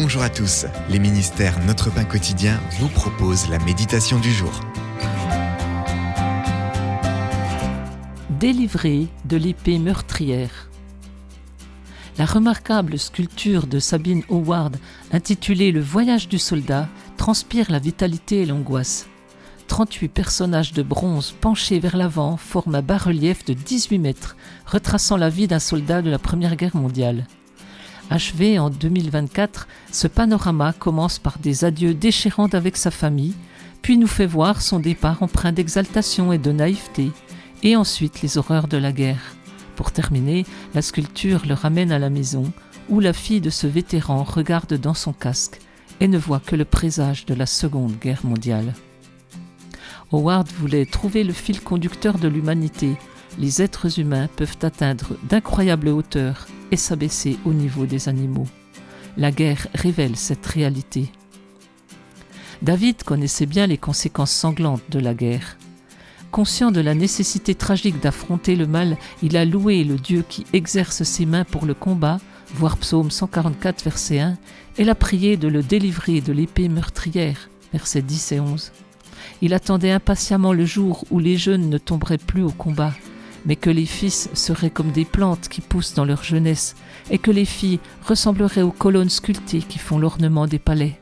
Bonjour à tous, les ministères Notre Pain Quotidien vous proposent la méditation du jour. Délivré de l'épée meurtrière. La remarquable sculpture de Sabine Howard, intitulée « Le voyage du soldat », transpire la vitalité et l'angoisse. 38 personnages de bronze penchés vers l'avant forment un bas-relief de 18 mètres, retraçant la vie d'un soldat de la Première Guerre mondiale. Achevé en 2024, ce panorama commence par des adieux déchirants avec sa famille, puis nous fait voir son départ empreint d'exaltation et de naïveté, et ensuite les horreurs de la guerre. Pour terminer, la sculpture le ramène à la maison, où la fille de ce vétéran regarde dans son casque et ne voit que le présage de la Seconde Guerre mondiale. Howard voulait trouver le fil conducteur de l'humanité. Les êtres humains peuvent atteindre d'incroyables hauteurs et s'abaisser au niveau des animaux. La guerre révèle cette réalité. David connaissait bien les conséquences sanglantes de la guerre. Conscient de la nécessité tragique d'affronter le mal, il a loué le Dieu qui exerce ses mains pour le combat, voir Psaume 144, verset 1, et l'a prié de le délivrer de l'épée meurtrière, versets 10 et 11. Il attendait impatiemment le jour où les jeunes ne tomberaient plus au combat, mais que les fils seraient comme des plantes qui poussent dans leur jeunesse, et que les filles ressembleraient aux colonnes sculptées qui font l'ornement des palais.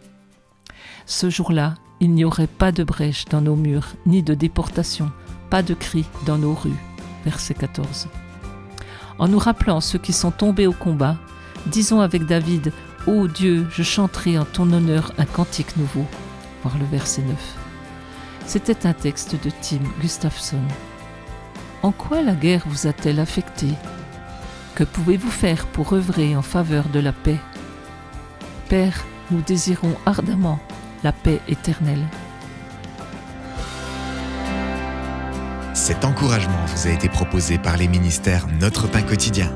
Ce jour-là, il n'y aurait pas de brèche dans nos murs, ni de déportation, pas de cris dans nos rues. Verset 14. En nous rappelant ceux qui sont tombés au combat, disons avec David, « Ô Dieu, je chanterai en ton honneur un cantique nouveau ». Voir le verset 9. C'était un texte de Tim Gustafson. En quoi la guerre vous a-t-elle affecté ? Que pouvez-vous faire pour œuvrer en faveur de la paix ? Père, nous désirons ardemment la paix éternelle. Cet encouragement vous a été proposé par les ministères Notre Pain Quotidien.